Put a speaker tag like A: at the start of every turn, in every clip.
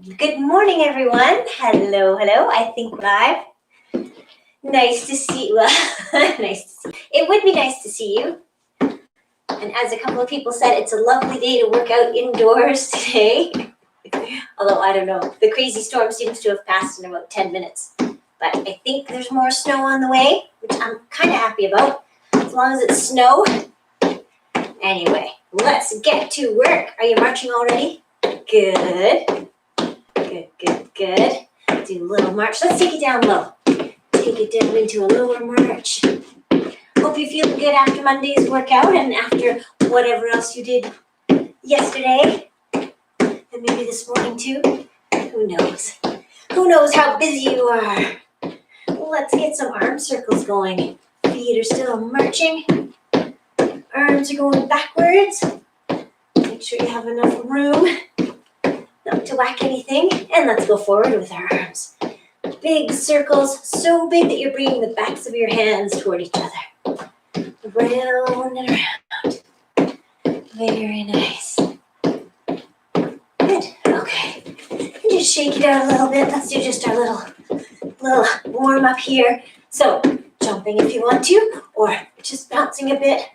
A: Good morning, everyone. Hello, hello. I think live. Nice to see you. Nice to see you. It would be nice to see you. And as a couple of people said, it's a lovely day to work out indoors today. Although, I don't know. The crazy storm seems to have passed in about 10 minutes. But I think there's more snow on the way, which I'm kind of happy about, as long as it's snow. Anyway, let's get to work. Are you marching already? Good. Good. Do a little march. Let's take it down low. Take it down into a lower march. Hope you're feeling good after Monday's workout and after whatever else you did yesterday. And maybe this morning too. Who knows? Who knows how busy you are? Let's get some arm circles going. Feet are still marching. Arms are going backwards. Make sure you have enough room not to whack anything. And let's go forward with our arms. Big circles, so big that you're bringing the backs of your hands toward each other. Round and around. Very nice. Good. Okay. And just shake it out a little bit. Let's do just our little warm up here. So jumping if you want to, or just bouncing a bit.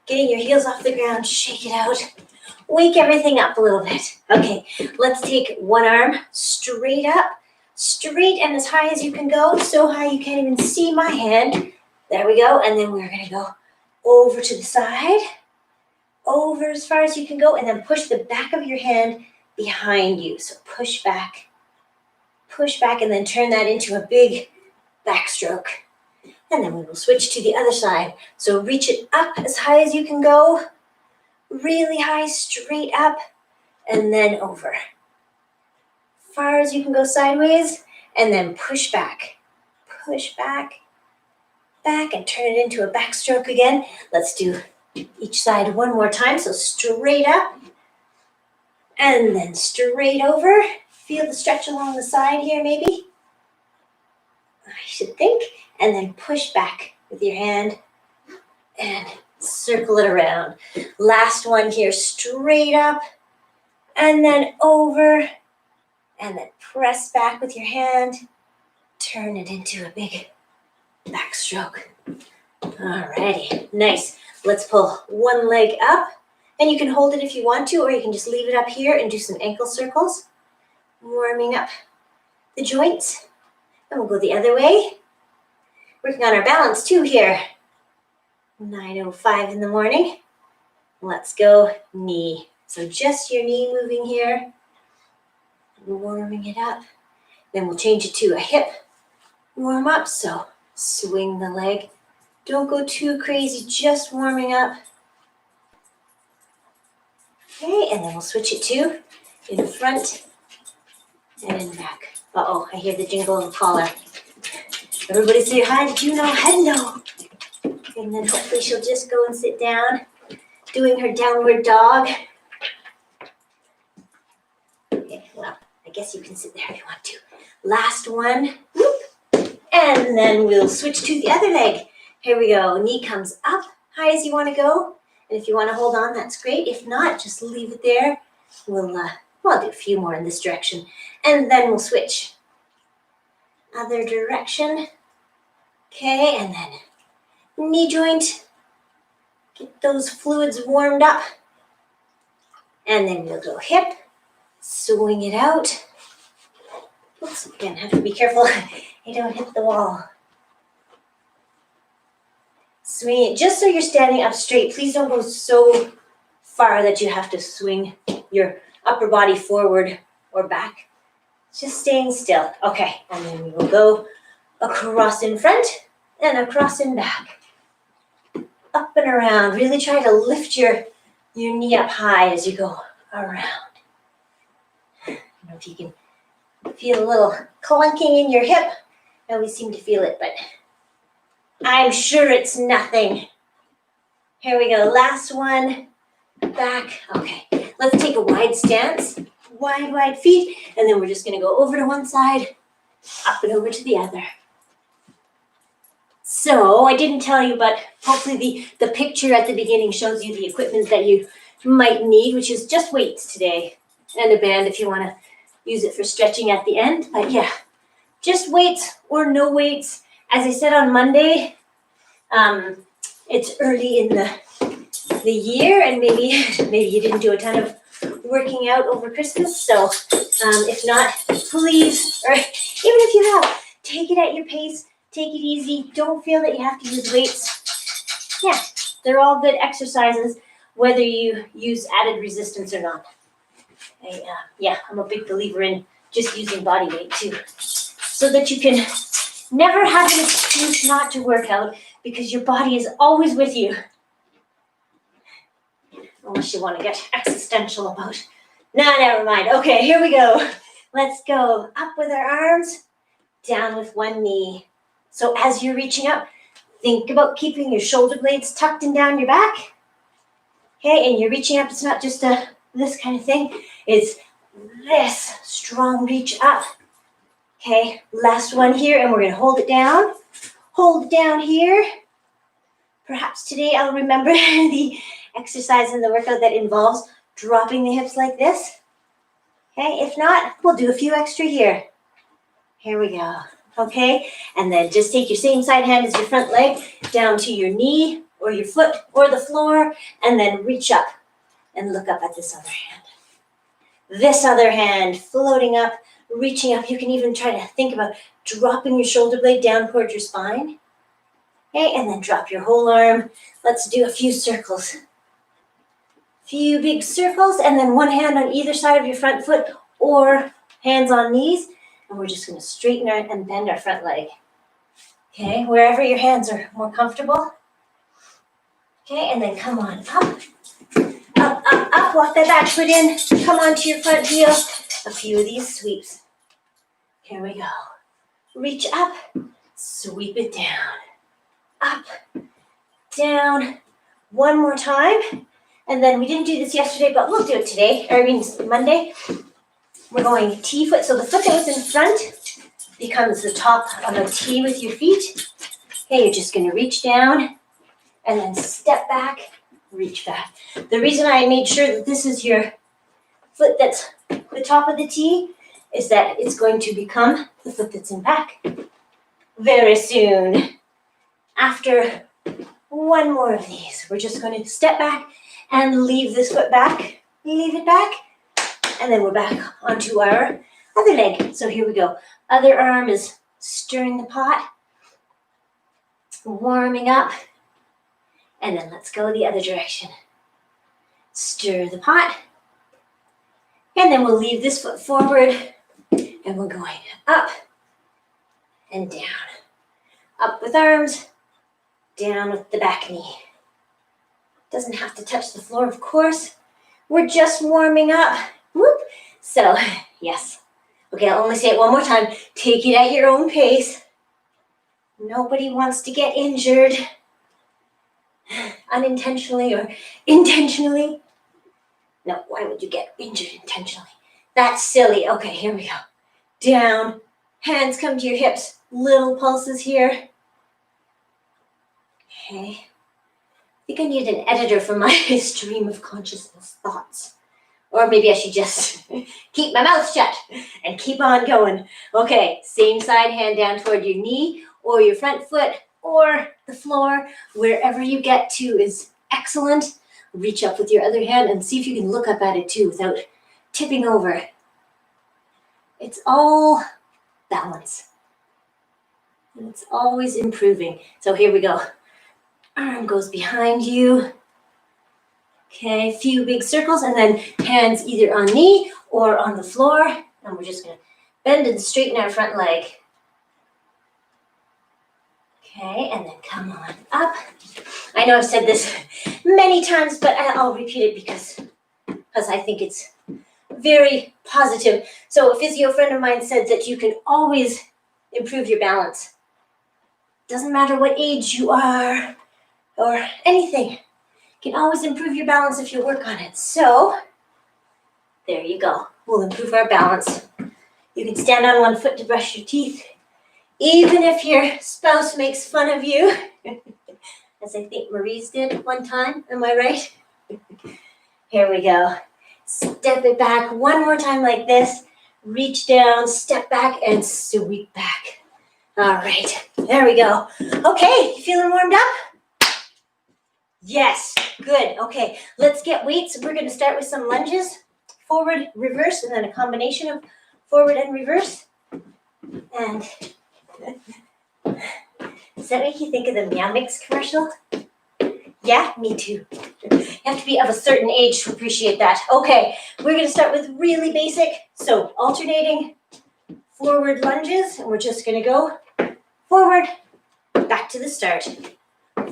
A: Getting your heels off the ground, shake it out. Wake everything up a little bit. Okay, let's take one arm straight up, straight and as high as you can go, so high you can't even see my hand. There we go, and then we're gonna go over to the side, over as far as you can go, and then push the back of your hand behind you. So push back, and then turn that into a big backstroke. And then we will switch to the other side. So reach it up as high as you can go, really high, straight up, and then over. Far as you can go sideways, and then push back, back, and turn it into a backstroke again. Let's do each side one more time. So straight up, and then straight over. Feel the stretch along the side here, maybe. I should think. And then push back with your hand and circle it around. Last one here, straight up and then over, and then press back with your hand. Turn it into a big backstroke. Alrighty, nice. Let's pull one leg up, and you can hold it if you want to, or you can just leave it up here and do some ankle circles, warming up the joints. And we'll go the other way. Working on our balance too here. 9:05 in the morning. Let's go knee. So just your knee moving here. Warming it up. Then we'll change it to a hip warm up. So swing the leg. Don't go too crazy, just warming up. Okay, and then we'll switch it to in front and in back. Uh-oh, I hear the jingle of the collar. Everybody say hi to Juno. Hello. And then hopefully she'll just go and sit down, doing her downward dog. Okay, well, I guess you can sit there if you want to. Last one. Whoop. And then we'll switch to the other leg. Here we go. Knee comes up, high as you want to go. And if you want to hold on, that's great. If not, just leave it there. I'll do a few more in this direction. And then we'll switch. Other direction. Okay, and then knee joint. Get those fluids warmed up. And then we'll go hip. Swing it out. Oops, again, have to be careful you don't hit the wall. Swing it just so you're standing up straight. Please don't go so far that you have to swing your upper body forward or back. Just staying still. Okay, and then we will go across in front and across in back. Up and around. Really try to lift your knee up high as you go around. I don't know if you can feel a little clunking in your hip. I always seem to feel it, but I'm sure it's nothing. Here we go. Last one. Back. Okay, let's take a wide stance. Wide feet, and then we're just going to go over to one side, up and over to the other. So I didn't tell you, but hopefully the picture at the beginning shows you the equipment that you might need, which is just weights today, and a band if you want to use it for stretching at the end. But yeah, just weights or no weights. As I said on Monday, it's early in the year, and maybe you didn't do a ton of working out over Christmas. So if not, please, or even if you have, take it at your pace. Take it easy. Don't feel that you have to use weights. Yeah, they're all good exercises, whether you use added resistance or not. Yeah, I'm a big believer in just using body weight too, so that you can never have an excuse not to work out, because your body is always with you. Unless you want to get existential about. Nah, never mind. Okay, here we go. Let's go up with our arms, down with one knee. So as you're reaching up, think about keeping your shoulder blades tucked in down your back. Okay, and you're reaching up. It's not just this kind of thing. It's this strong reach up. Okay, last one here, and we're going to hold it down. Hold it down here. Perhaps today I'll remember the exercise in the workout that involves dropping the hips like this. Okay, if not, we'll do a few extra here. Here we go. Okay, and then just take your same side hand as your front leg down to your knee or your foot or the floor, and then reach up and look up at this other hand. This other hand floating up, reaching up. You can even try to think about dropping your shoulder blade down towards your spine. Okay, and then drop your whole arm. Let's do a few circles. Few big circles, and then one hand on either side of your front foot or hands on knees. And we're just going to straighten and bend our front leg. Okay, wherever your hands are more comfortable. Okay, and then come on up. Up, up, up. Walk that back foot in. Come onto your front heel. A few of these sweeps. Here we go. Reach up. Sweep it down. Up. Down. One more time. And then we didn't do this yesterday, but we'll do it today. Monday. We're going T foot. So the foot that was in front becomes the top of a T with your feet. Okay, you're just going to reach down and then step back, reach back. The reason I made sure that this is your foot that's the top of the T is that it's going to become the foot that's in back very soon. After one more of these, we're just going to step back and leave this foot back. Leave it back. And then we're back onto our other leg. So here we go. Other arm is stirring the pot. Warming up. And then let's go the other direction. Stir the pot. And then we'll leave this foot forward. And we're going up and down. Up with arms. Down with the back knee. Doesn't have to touch the floor, of course. We're just warming up. Whoop. So, yes. Okay, I'll only say it one more time. Take it at your own pace. Nobody wants to get injured. Unintentionally or intentionally. No, why would you get injured intentionally? That's silly. Okay, here we go. Down. Hands come to your hips. Little pulses here. Okay. I think I need an editor for my stream of consciousness thoughts. Or maybe I should just keep my mouth shut and keep on going. Okay, same side, hand down toward your knee or your front foot or the floor. Wherever you get to is excellent. Reach up with your other hand and see if you can look up at it too without tipping over. It's all balance. And it's always improving. So here we go. Arm goes behind you. Okay, a few big circles and then hands either on knee or on the floor. And we're just going to bend and straighten our front leg. Okay, and then come on up. I know I've said this many times, but I'll repeat it because I think it's very positive. So a physio friend of mine said that you can always improve your balance. Doesn't matter what age you are or anything. You can always improve your balance if you work on it. So there you go. We'll improve our balance. You can stand on one foot to brush your teeth, even if your spouse makes fun of you, as I think Marie's did one time. Am I right? Here we go. Step it back one more time like this. reach down, step back, and sweep back. All right, there we go. Okay, feeling warmed up? Yes, good. Okay, let's get weights. We're going to start with some lunges, forward, reverse, and then a combination of forward and reverse. And does that make you think of the Meow Mix commercial? Yeah, me too. You have to be of a certain age to appreciate that. Okay, we're going to start with really basic. So alternating forward lunges, and we're just going to go forward, back to the start.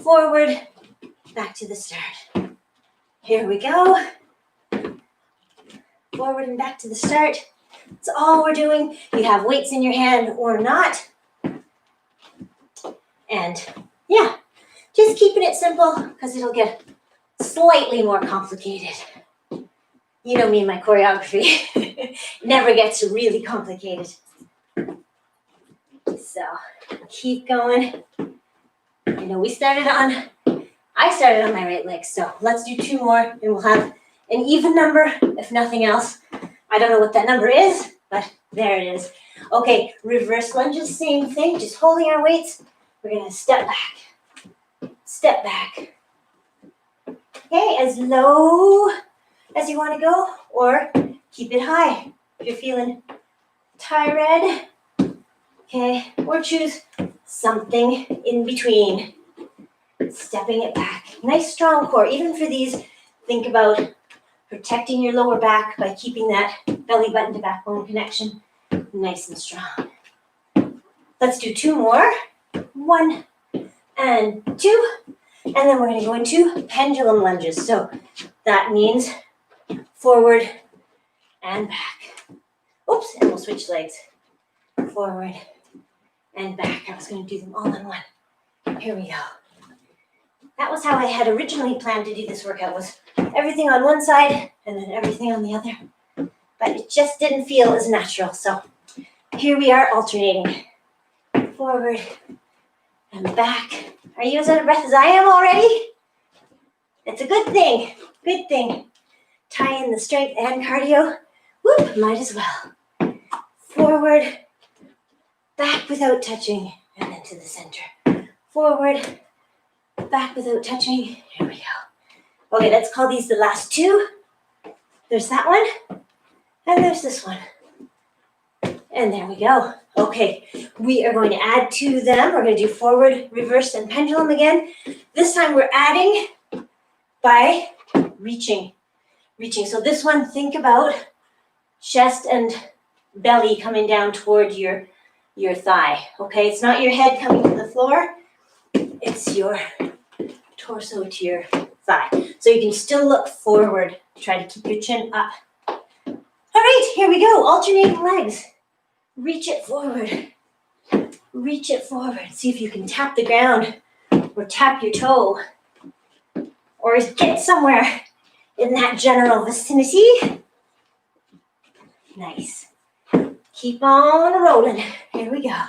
A: Forward, back to the start. Here we go. Forward and back to the start. That's all we're doing. You have weights in your hand or not. And yeah, just keeping it simple because it'll get slightly more complicated. You know me and my choreography. Never gets really complicated. So keep going. I know I started on my right leg, so let's do 2 more and we'll have an even number, if nothing else. I don't know what that number is, but there it is. Okay, reverse lunges, same thing, just holding our weights. We're gonna step back. Okay, as low as you wanna go, or keep it high. If you're feeling tired, okay, or choose something in between. Stepping it back. Nice strong core. Even for these, think about protecting your lower back by keeping that belly button to backbone connection nice and strong. Let's do 2 more. 1 and 2. And then we're going to go into pendulum lunges. So that means forward and back. Oops, and we'll switch legs. Forward and back. I was going to do them all in one. Here we go. That was how I had originally planned to do this workout, was everything on one side and then everything on the other. But it just didn't feel as natural. So here we are alternating. Forward and back. Are you as out of breath as I am already? It's a good thing. Good thing. Tie in the strength and cardio. Whoop, might as well. Forward, back without touching, and then to the center. Forward, back without touching. Here we go. Okay, let's call these the last 2. There's that one, and there's this one. And there we go. Okay, we are going to add to them. We're going to do forward, reverse, and pendulum again. This time we're adding by reaching. So this one, think about chest and belly coming down toward your thigh. Okay, it's not your head coming to the floor. It's your torso to your thigh. So you can still look forward. Try to keep your chin up. All right, here we go. Alternating legs. Reach it forward. Reach it forward. See if you can tap the ground or tap your toe or get somewhere in that general vicinity. Nice. Keep on rolling. Here we go.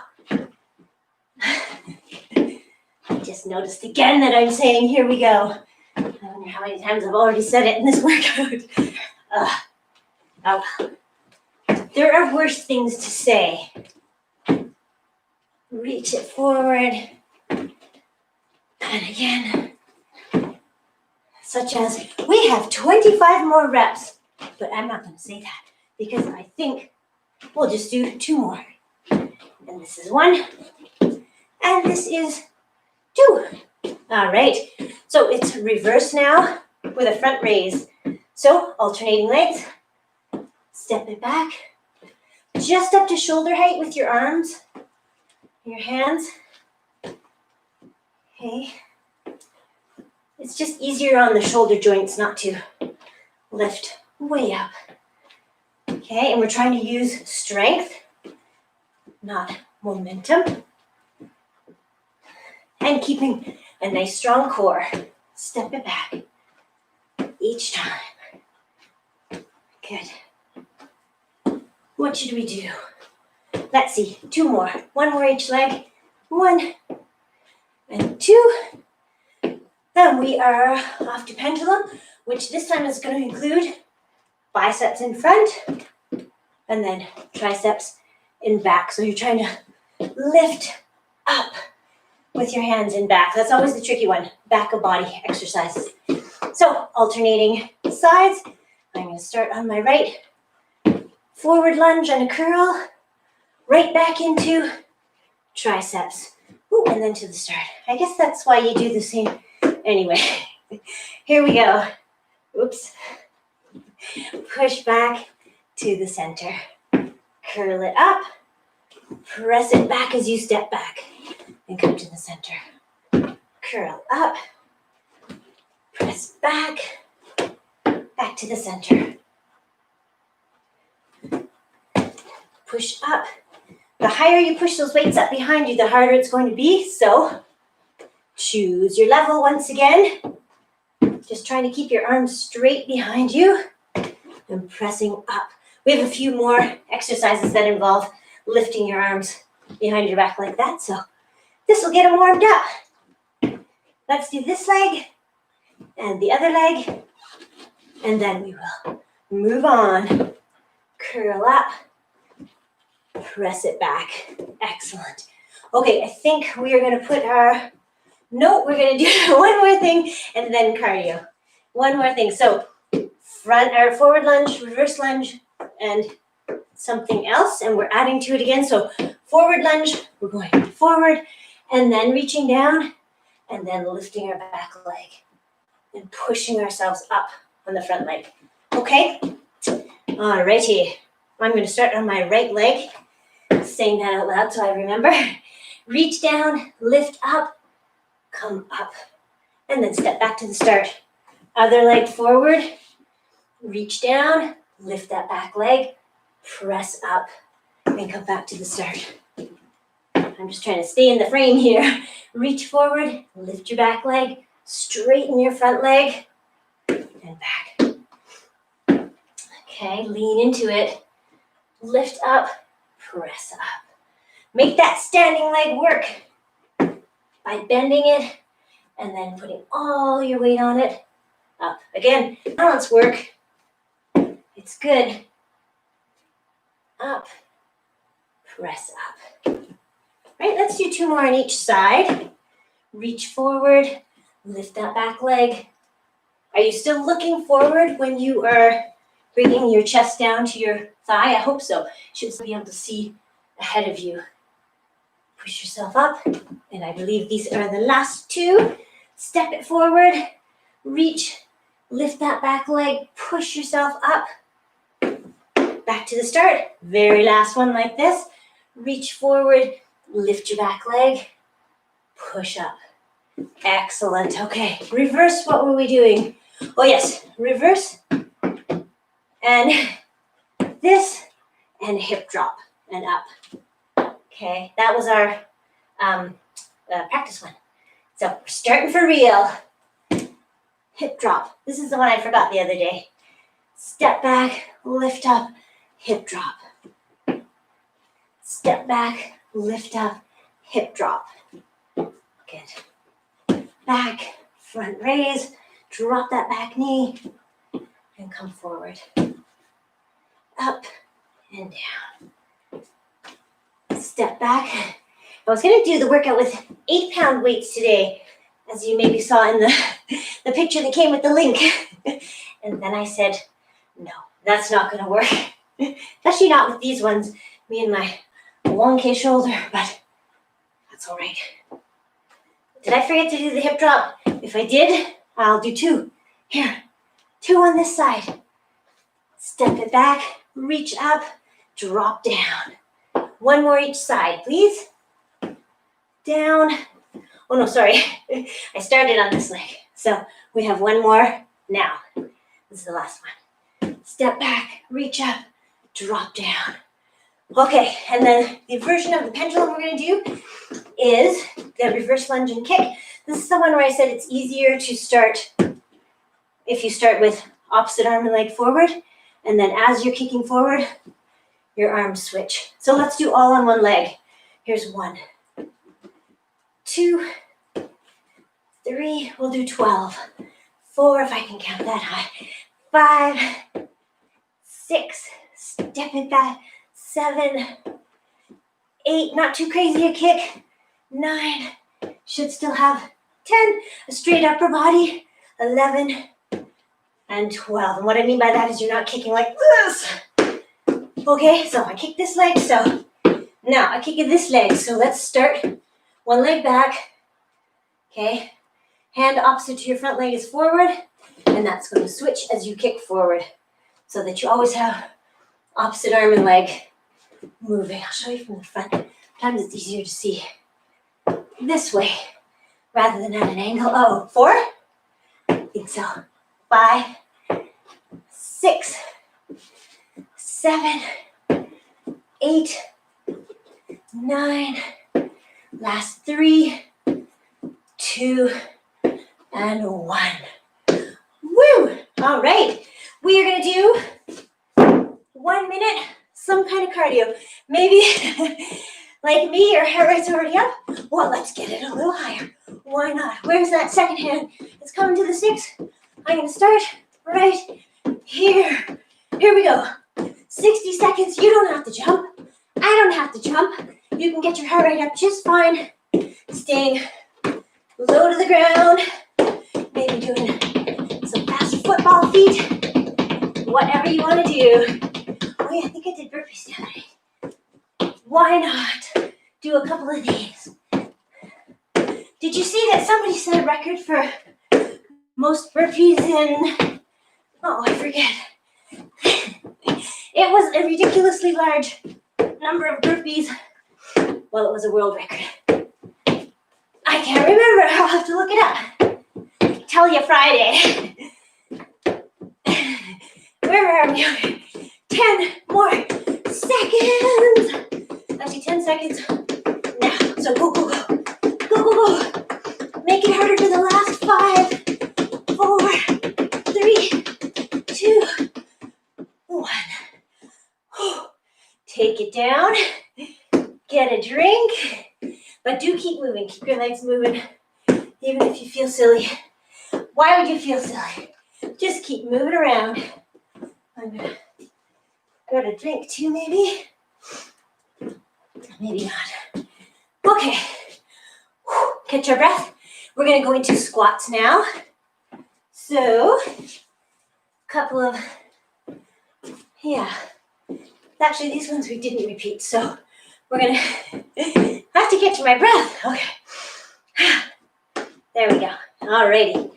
A: I just noticed again that I'm saying here we go. I wonder how many times I've already said it in this workout. Oh. There are worse things to say. Reach it forward. And again. Such as, we have 25 more reps. But I'm not going to say that because I think we'll just do 2 more. And this is 1. And this is 2. All right. So it's reverse now with a front raise. So alternating legs. Step it back. Just up to shoulder height with your arms, your hands. Okay. It's just easier on the shoulder joints not to lift way up. Okay, and we're trying to use strength, not momentum. And keeping a nice strong core. Step it back each time. Good. What should we do? Let's see, 2 more. 1 more each leg. 1 and 2. Then we are off to pendulum, which this time is going to include biceps in front, and then triceps in back. So you're trying to lift up with your hands in back. That's always the tricky one, back of body exercises. So alternating sides. I'm going to start on my right. Forward lunge and a curl. Right back into triceps. Ooh, and then to the start. I guess that's why you do the same. Anyway, here we go. Oops. Push back to the center. Curl it up. Press it back as you step back. And come to the center. Curl up. Press back. Back to the center. Push up. The higher you push those weights up behind you, the harder it's going to be. So choose your level once again. Just trying to keep your arms straight behind you and pressing up. We have a few more exercises that involve lifting your arms behind your back like that. So this will get them warmed up. Let's do this leg and the other leg. And then we will move on. Curl up. Press it back. Excellent. Okay, I think we are going to put our... No, we're going to do one more thing and then cardio. One more thing. So front or forward lunge, reverse lunge, and something else. And we're adding to it again. So forward lunge, we're going forward and then reaching down and then lifting our back leg and pushing ourselves up on the front leg. Okay? All righty. I'm going to start on my right leg. Saying that out loud so I remember. Reach down, lift up, come up, and then step back to the start. Other leg forward, reach down, lift that back leg, press up, and come back to the start. I'm just trying to stay in the frame here. Reach forward, lift your back leg, straighten your front leg, and back. Okay, lean into it, lift up, press up. Make that standing leg work by bending it and then putting all your weight on it. Up. Again, balance work. It's good. Up. Press up. Right, let's do 2 more on each side. Reach forward. Lift that back leg. Are you still looking forward when you are bringing your chest down to your thigh? I hope so. You should be able to see ahead of you. Push yourself up. And I believe these are the last 2. Step it forward. Reach. Lift that back leg. Push yourself up. Back to the start. Very last one like this. Reach forward. Lift your back leg. Push up. Excellent. Okay. Reverse. What were we doing? Oh, yes. Reverse. And this. And hip drop. And up. Okay. That was our practice one. So we're starting for real. Hip drop. This is the one I forgot the other day. Step back. Lift up. Hip drop. Step back. Lift up. Hip drop. Good. Back, front raise, drop that back knee, and come forward. Up and down. Step back. I was going to do the workout with 8-pound weights today, as you maybe saw in the picture that came with the link. And then I said, no, that's not going to work. Especially not with these ones, me and my long K shoulder, but that's all right. Did I forget to do the hip drop? If I did, I'll do 2. Here, 2 on this side. Step it back, reach up, drop down. 1 more each side, please. Down. Oh no, sorry. I started on this leg. So we have 1 more now. This is the last one. Step back, reach up, drop down. Okay, and then the version of the pendulum we're going to do is the reverse lunge and kick. This is the one where I said it's easier to start if you start with opposite arm and leg forward, and then as you're kicking forward, your arms switch. So let's do all on 1 leg. Here's 1, 2, 3, we'll do 12, 4 if I can count that high, 5, 6, Step it back. 7, 8, not too crazy a kick. 9, should still have 10, a straight upper body. 11 and 12. And what I mean by that is you're not kicking like this. Okay, so I kick this leg, so now I kick this leg. So let's start one leg back. Okay, hand opposite to your front leg is forward, and that's going to switch as you kick forward so that you always have opposite arm and leg moving. I'll show you from the front. Sometimes it's easier to see this way rather than at an angle. Oh, 4? I think so. 5, 6, 7, 8, 9, last 3, 2, and 1. Woo! All right, we are going to do 1 minute, some kind of cardio. Maybe like me, your heart rate's already up. Well, let's get it a little higher. Why not? Where's that second hand? It's coming to the 6. I'm going to start right here. Here we go. 60 seconds. You don't have to jump. I don't have to jump. You can get your heart rate up just fine. Staying low to the ground. Maybe doing some fast football feet. Whatever you want to do. Oh yeah, I think I did burpees the other day. Why not do a couple of these? Did you see that somebody set a record for most burpees in, oh, I forget. It was a ridiculously large number of burpees. Well, it was a world record. I can't remember. I'll have to look it up. Tell you Friday. Where are we? 10 more seconds. Actually, 10 seconds. Now, so go, go, go. Go, go, go. Make it harder for the last 5, 4, 3, 2, 1. Take it down. Get a drink. But do keep moving. Keep your legs moving. Even if you feel silly. Why would you feel silly? Just keep moving around. I'm going to grab a drink too, maybe. Maybe not. Okay. Catch our breath. We're going to go into squats now. So, couple of, yeah. Actually, these ones we didn't repeat, so we're going to have to catch my breath. Okay. There we go. Alrighty.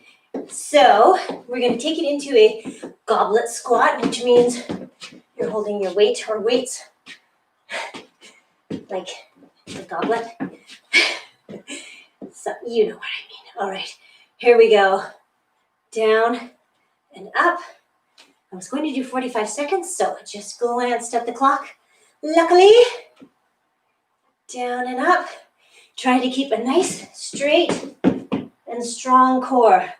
A: So, we're going to take it into a goblet squat, which means you're holding your weight or weights like a goblet. So, you know what I mean. All right, here we go. Down and up. I was going to do 45 seconds, so I just glanced at the clock. Luckily, down and up. Try to keep a nice, straight, and strong core.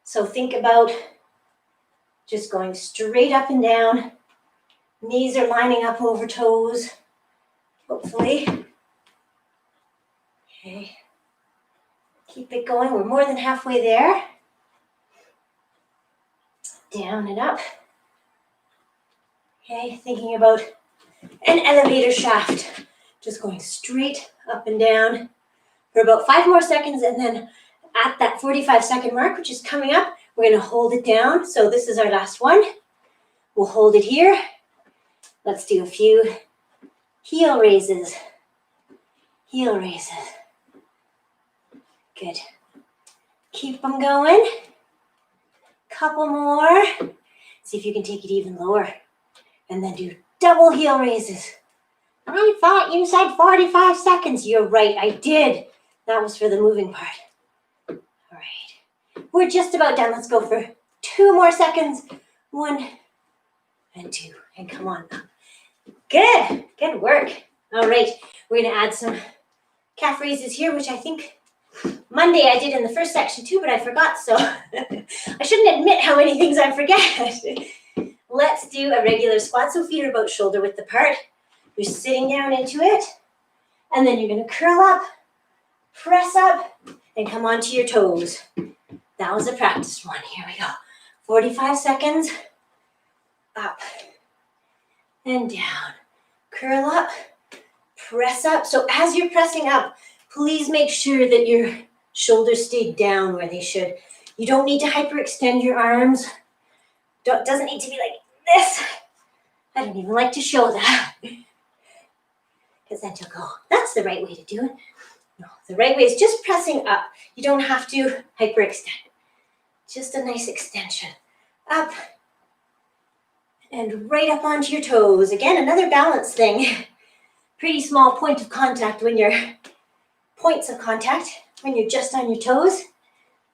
A: So think about just going straight up and down. Knees are lining up over toes, hopefully. Okay. Keep it going. We're more than halfway there. Down and up. Okay, thinking about an elevator shaft. Just going straight up and down for about 5 more seconds, and then at that 45-second mark, which is coming up, we're going to hold it down. So this is our last one. We'll hold it here. Let's do a few heel raises. Heel raises. Good. Keep them going. Couple more. See if you can take it even lower. And then do double heel raises. I thought you said 45 seconds. You're right, I did. That was for the moving part. All right. We're just about done. Let's go for 2 more seconds. 1 and 2. And come on. Good. Good work. All right. We're going to add some calf raises here, which I think Monday I did in the first section too, but I forgot. So I shouldn't admit how many things I forget. Let's do a regular squat. So feet are about shoulder width apart. You're sitting down into it. And then you're going to curl up, press up, and come onto your toes. That was a practice one. Here we go. 45 seconds. Up. and down. Curl up, press up. So as you're pressing up, please make sure that your shoulders stay down where they should. You don't need to hyperextend your arms. Doesn't need to be like this. I don't even like to show that. Because then you'll go, that's the right way to do it. No, the right way is just pressing up. You don't have to hyperextend. Just a nice extension. Up and right up onto your toes. Again, another balance thing. Pretty small point of contact when you're, points of contact when you're just on your toes.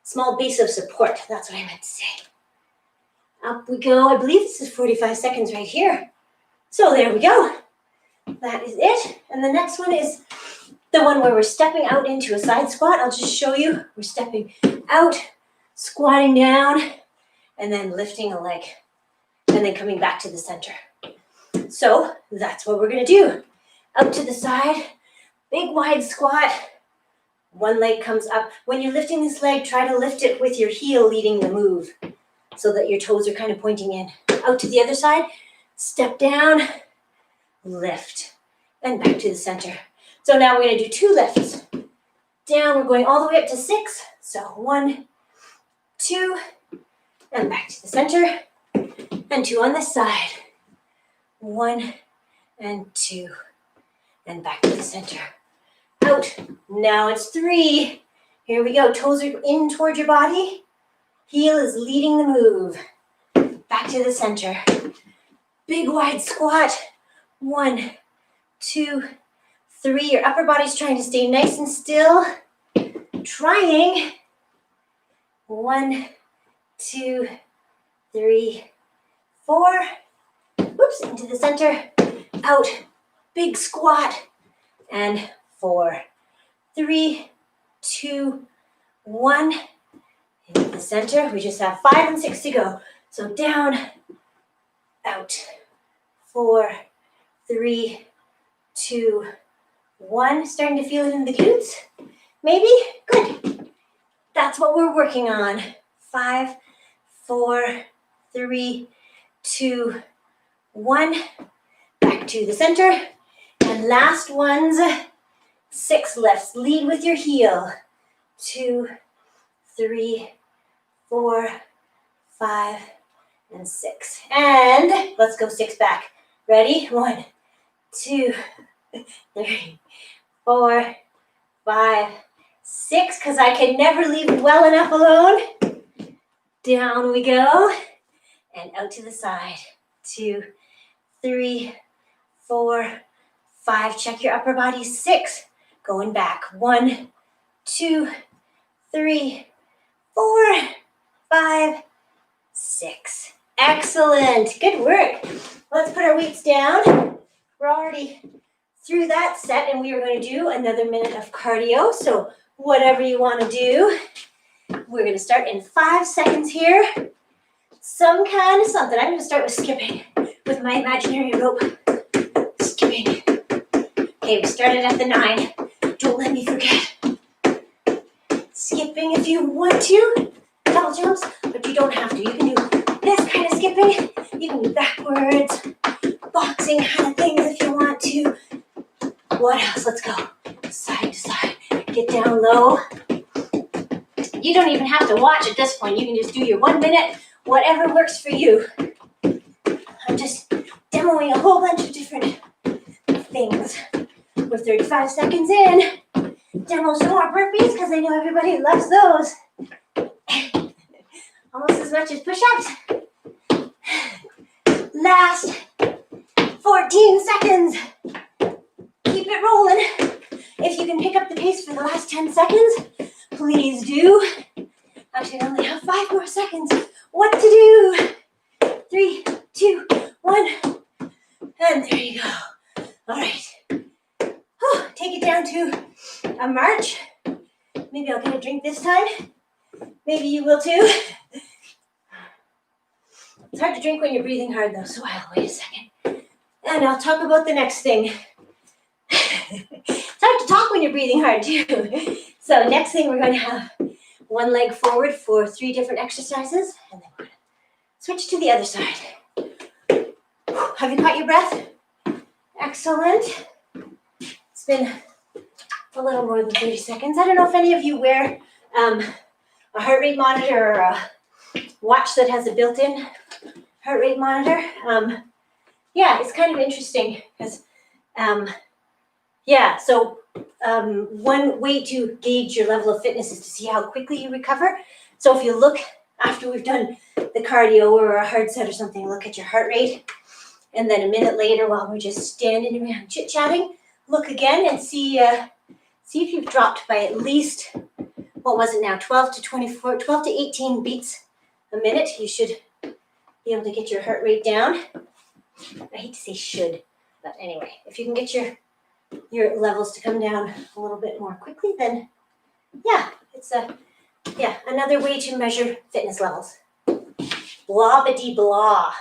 A: Small base of support, that's what I meant to say. Up we go. I believe this is 45 seconds right here. So there we go. That is it. And the next one is the one where we're stepping out into a side squat. I'll just show you. We're stepping out, squatting down, and then lifting a leg, and then coming back to the center. So that's what we're going to do. Out to the side, big wide squat. One leg comes up. When you're lifting this leg, try to lift it with your heel leading the move so that your toes are kind of pointing in. Out to the other side, step down, lift, and back to the center. So now we're going to do 2 lifts. Down, we're going all the way up to 6. So 1, 2, and back to the center. And 2 on this side. 1 and 2, and back to the center. Out. Now it's 3. Here we go. Toes are in toward your body. Heel is leading the move. Back to the center. Big wide squat. 1, 2, 3. Your upper body's trying to stay nice and still. Trying. 1, 2, 3, 4. Oops, into the center. Out. Big squat. And 4, 3, 2, 1. Into the center. We just have 5 and 6 to go. So down, out. 4, 3, 2, 1. Starting to feel it in the glutes? Maybe? Good. That's what we're working on. 5, 4, 3, 2, 1. Back to the center. And last ones, 6 lifts. Lead with your heel. 2, 3, 4, 5, and 6. And let's go 6 back. Ready? 1, 2, 3, 4, 5, 6. Because I can never leave well enough alone. Down we go. And out to the side. 2, 3, 4, 5. Check your upper body. 6. Going back. 1, 2, 3, 4, 5, 6. Excellent. Good work. Let's put our weights down. We're already through that set, and we are going to do another minute of cardio. So whatever you want to do, we're going to start in 5 seconds here. Some kind of something. I'm going to start with skipping with my imaginary rope. Skipping. Okay, we started at the 9. Don't let me forget. Skipping if you want to. Double jumps, but you don't have to. You can do this kind of skipping. You can do backwards, boxing kind of things if you want to. What else? Let's go. Side to side. Get down low. You don't even have to watch at this point. You can just do your 1 minute, whatever works for you. I'm just demoing a whole bunch of different things. We're 35 seconds in. Demo some more burpees because I know everybody loves those. Almost as much as push-ups. Last 14 seconds. Keep it rolling. If you can pick up the pace for the last 10 seconds, please do. Actually, I only have 5 more seconds. What to do? 3, 2, 1. And there you go. All right. Take it down to a march. Maybe I'll get a drink this time. Maybe you will too. It's hard to drink when you're breathing hard though, so I'll wait a second. And I'll talk about the next thing. It's hard to talk when you're breathing hard too. So next thing, we're going to have 1 leg forward for 3 different exercises. And then we're going to switch to the other side. Have you caught your breath? Excellent. It's been a little more than 30 seconds. I don't know if any of you wear a heart rate monitor or a watch that has a built-in heart rate monitor. Yeah, it's kind of interesting because, one way to gauge your level of fitness is to see how quickly you recover. So if you look after we've done the cardio or a hard set or something, look at your heart rate. And then a minute later, while we're just standing around chit-chatting, look again and see if you've dropped by at least, what was it now, 12 to 18 beats a minute. You should be able to get your heart rate down. I hate to say should, but anyway, if you can get your levels to come down a little bit more quickly, then yeah, it's another way to measure fitness levels. Blah-ba-dee blah.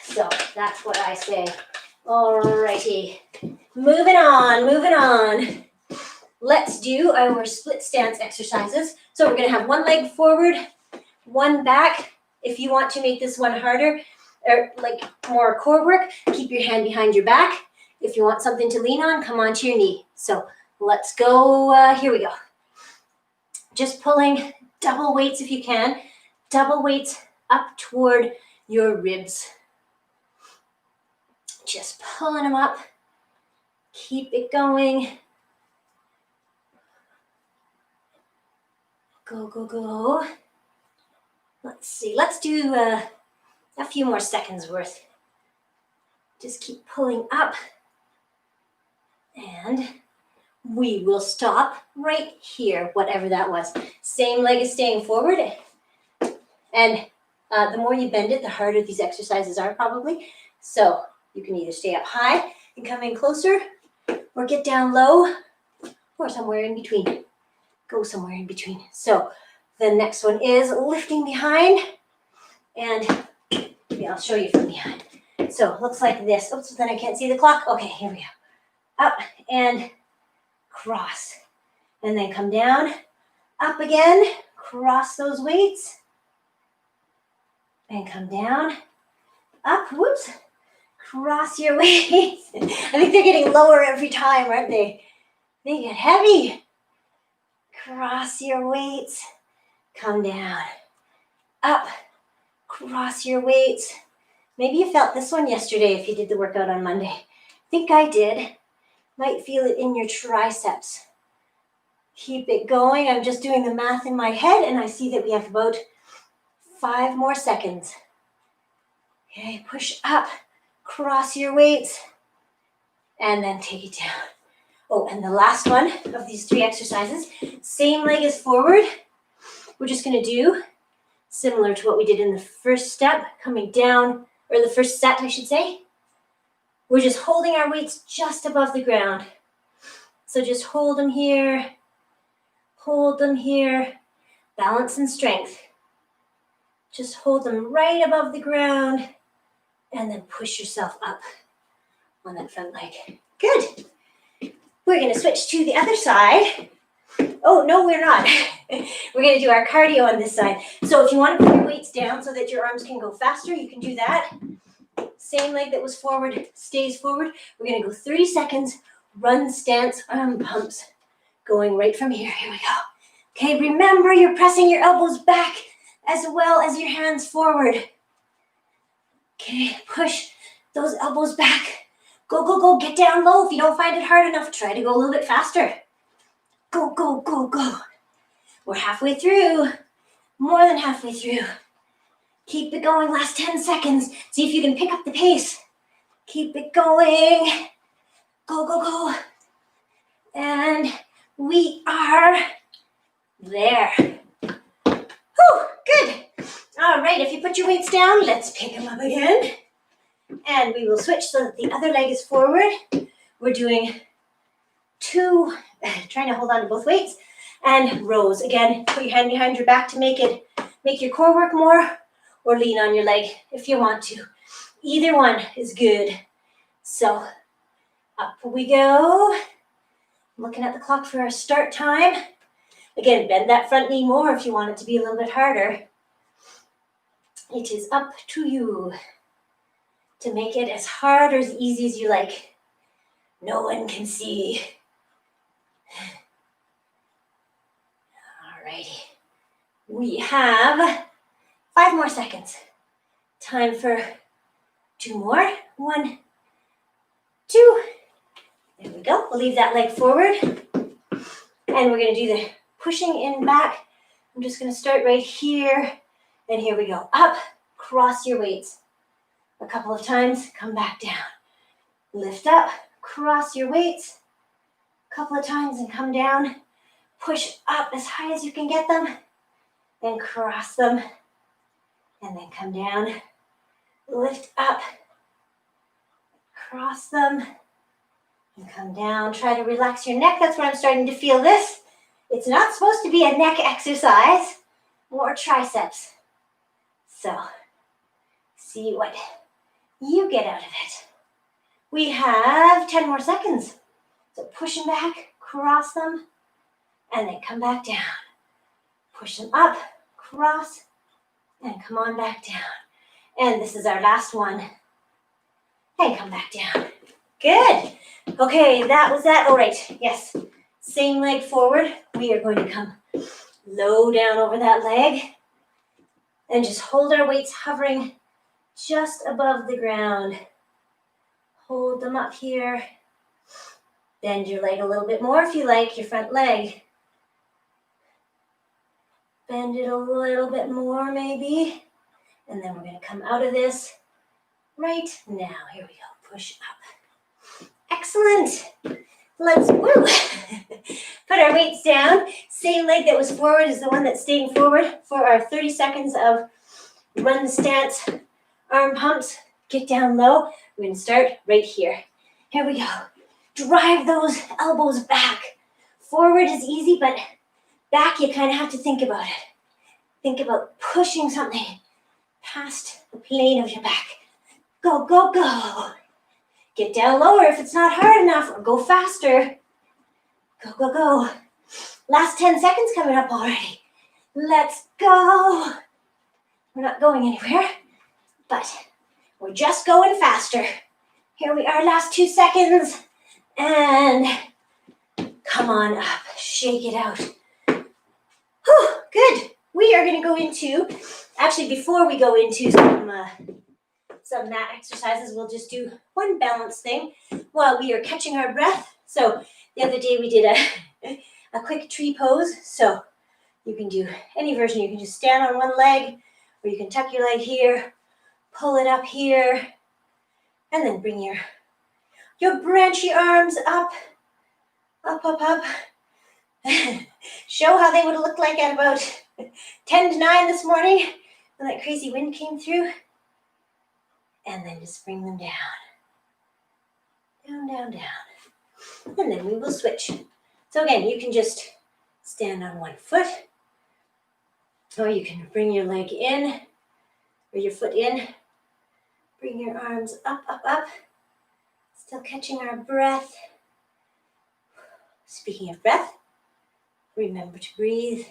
A: So that's what I say. Alrighty, moving on. Let's do our split stance exercises. So we're gonna have one leg forward, one back. If you want to make this one harder, or like more core work, keep your hand behind your back. If you want something to lean on, come onto your knee. So let's go, here we go. Just pulling double weights if you can. Double weights up toward your ribs. Just pulling them up. Keep it going. Go, go, go. Let's see, let's do a few more seconds worth. Just keep pulling up. And we will stop right here, whatever that was. Same leg is staying forward. And the more you bend it, the harder these exercises are probably. So you can either stay up high and come in closer, or get down low, or somewhere in between. Go somewhere in between. So the next one is lifting behind, and maybe I'll show you from behind. So it looks like this. Oops, then I can't see the clock. Okay, here we go. Up and cross. And then come down, up again, cross those weights, and come down, up, whoops, cross your weights. I think they're getting lower every time, aren't they? They get heavy. Cross your weights, come down, up, cross your weights. Maybe you felt this one yesterday if you did the workout on Monday. I think I did. Might feel it in your triceps. Keep it going. I'm just doing the math in my head, and I see that we have about 5 more seconds. Okay, push up, cross your weights, and then take it down. Oh, and the last one of these 3 exercises, same leg is forward. We're just going to do similar to what we did in the first step, coming down, or the first set, I should say. We're just holding our weights just above the ground. So just hold them here, balance and strength. Just hold them right above the ground, and then push yourself up on that front leg. Good. We're going to switch to the other side. Oh, no, we're not. We're going to do our cardio on this side. So if you want to put your weights down so that your arms can go faster, you can do that. Same leg that was forward stays forward. We're going to go 30 seconds, run, stance, arm pumps, going right from here. Here we go. Okay, remember you're pressing your elbows back as well as your hands forward. Okay, push those elbows back. Go, go, go. Get down low. If you don't find it hard enough, try to go a little bit faster. Go, go, go, go. We're halfway through. More than halfway through. Keep it going. Last 10 seconds. See if you can pick up the pace. Keep it going. Go, go, go. And we are there. Whew, good. All right, if you put your weights down, let's pick them up again. And we will switch so that the other leg is forward. We're doing 2, trying to hold on to both weights, and rows. Again, put your hand behind your back to make your core work more, or lean on your leg if you want to. Either one is good. So up we go. Looking at the clock for our start time. Again, bend that front knee more if you want it to be a little bit harder. It is up to you to make it as hard or as easy as you like. No one can see. Alrighty. We have 5 more seconds. Time for 2 more. 1, 2. There we go. We'll leave that leg forward. And we're going to do the pushing in back. I'm just going to start right here. And here we go. Up, cross your weights. A couple of times, come back down. Lift up, cross your weights. A couple of times and come down. Push up as high as you can get them. Then cross them. And then come down. Lift up. Cross them. And come down. Try to relax your neck. That's where I'm starting to feel this. It's not supposed to be a neck exercise. More triceps. So, see what you get out of it. We have 10 more seconds. So push them back, cross them, and then come back down. Push them up, cross, and come on back down. And this is our last one. And come back down. Good. Okay, that was that. All right, yes. Same leg forward. We are going to come low down over that leg. And just hold our weights hovering just above the ground. Hold them up here. Bend your leg a little bit more if you like, your front leg. Bend it a little bit more maybe. And then we're going to come out of this right now. Here we go. Push up. Excellent. Let's woo. Put our weights down. Same leg that was forward is the one that's staying forward for our 30 seconds of run the stance, arm pumps, get down low. We're going to start right here. Here we go. Drive those elbows back. Forward is easy, but back you kind of have to think about it. Think about pushing something past the plane of your back. Go, go, go. Get down lower if it's not hard enough, or go faster. Go, go, go. Last 10 seconds coming up already. Let's go. We're not going anywhere, but we're just going faster. Here we are, last 2 seconds. And come on up, shake it out. Whew, good. We are going to go into, actually before we go into some mat exercises, we'll just do one balance thing while we are catching our breath. So the other day we did a quick tree pose. So you can do any version. You can just stand on one leg, or you can tuck your leg here, pull it up here, and then bring your branchy arms up, up, up, up. Show how they would have looked like at about 10 to 9 this morning when that crazy wind came through. And then just bring them down. Down, down, down. And then we will switch. So again, you can just stand on one foot, or you can bring your leg in, or your foot in. Bring your arms up, up, up. Still catching our breath. Speaking of breath, remember to breathe.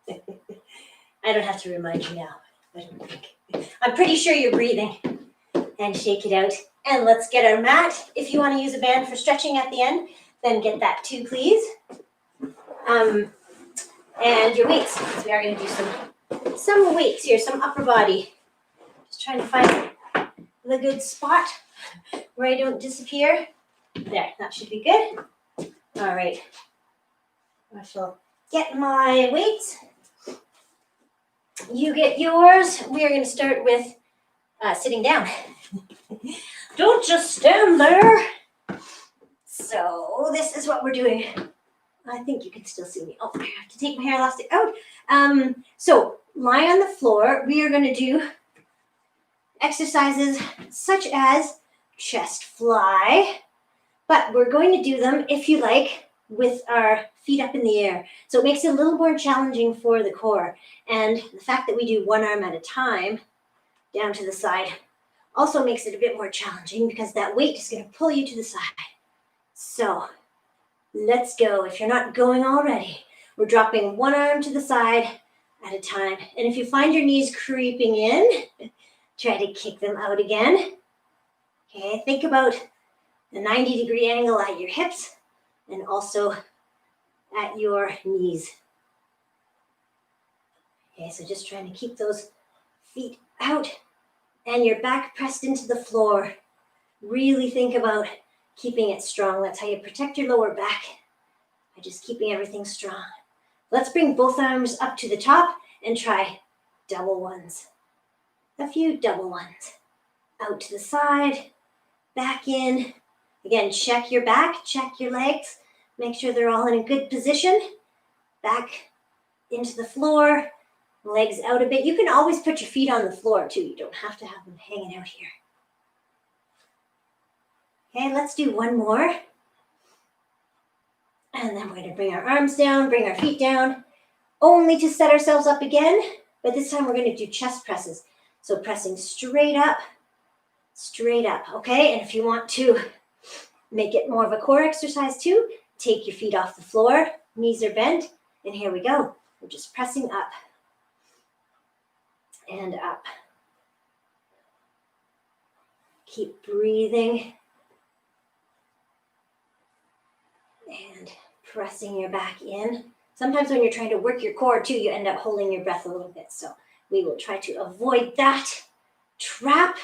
A: I don't have to remind you now. I don't think. I'm pretty sure you're breathing. And shake it out. And let's get our mat. If you want to use a band for stretching at the end, then get that too, please. And your weights. So we are going to do some weights here, some upper body. Just trying to find the good spot where I don't disappear. There, that should be good. All right. I shall get my weights. You get yours. We are going to start with sitting down. Don't just stand there. So this is what we're doing. I think you can still see me. Oh, I have to take my hair elastic out. So lie on the floor. We are going to do exercises such as chest fly, but we're going to do them, if you like, with our feet up in the air. So it makes it a little more challenging for the core. And the fact that we do one arm at a time down to the side also makes it a bit more challenging because that weight is going to pull you to the side. So let's go. If you're not going already, we're dropping one arm to the side, at a time. And if you find your knees creeping in, try to kick them out again. Okay, think about the 90-degree angle at your hips and also at your knees. Okay, so just trying to keep those feet out and your back pressed into the floor. Really think about keeping it strong. That's how you protect your lower back, by just keeping everything strong. Let's bring both arms up to the top and try double ones. A few double ones. Out to the side, back in. Again, check your back, check your legs. Make sure they're all in a good position. Back into the floor, legs out a bit. You can always put your feet on the floor too. You don't have to have them hanging out here. Okay, let's do one more. And then we're going to bring our arms down, bring our feet down, only to set ourselves up again. But this time we're going to do chest presses. So pressing straight up, okay? And if you want to make it more of a core exercise too, take your feet off the floor, knees are bent, and here we go. We're just pressing up and up. Keep breathing and pressing your back in. Sometimes when you're trying to work your core too, you end up holding your breath a little bit. So we will try to avoid that trap.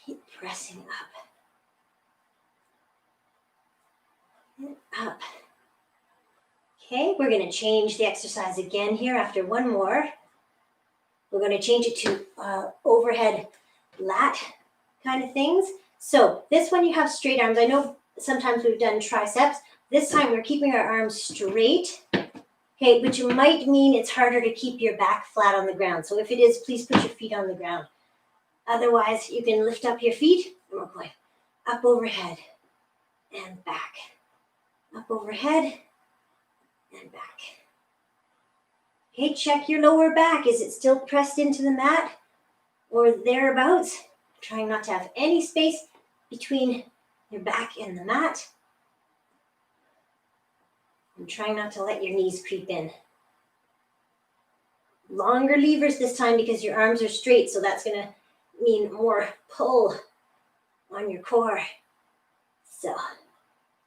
A: Keep pressing up and up. Okay, we're going to change the exercise again here after one more. We're going to change it to overhead lat kind of things. So this one you have straight arms. I know sometimes we've done triceps. This time we're keeping our arms straight, okay, which might mean it's harder to keep your back flat on the ground. So if it is, please put your feet on the ground. Otherwise, you can lift up your feet, and we're going up overhead and back. Up overhead and back. Okay, check your lower back. Is it still pressed into the mat or thereabouts? Trying not to have any space between your back and the mat. And trying not to let your knees creep in. Longer levers this time because your arms are straight, so that's going to mean more pull on your core. So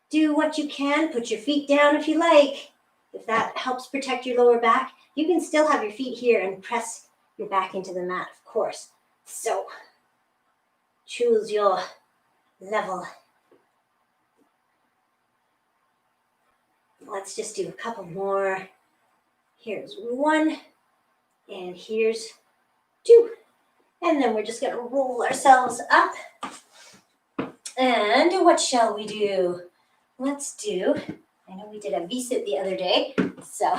A: do what you can. Put your feet down if you like. If that helps protect your lower back, you can still have your feet here and press your back into the mat, of course. So choose your level. Let's just do a couple more. Here's one, and here's two. And then we're just going to roll ourselves up. And what shall we do? Let's do, I know we did a V-sit the other day, so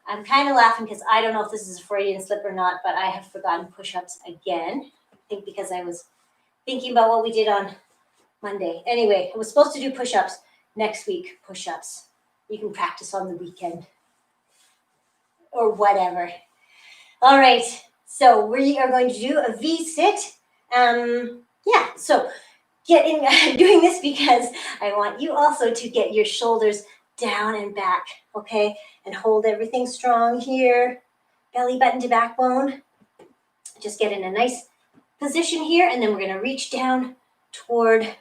A: I'm kind of laughing because I don't know if this is a Freudian slip or not, but I have forgotten push-ups again. I think because I was thinking about what we did on Monday. Anyway, I was supposed to do push-ups next week, push-ups. You can practice on the weekend or whatever. All right, so we are going to do a V-sit. So doing this because I want you also to get your shoulders down and back, okay? And hold everything strong here, belly button to backbone. Just get in a nice position here, and then we're going to reach down toward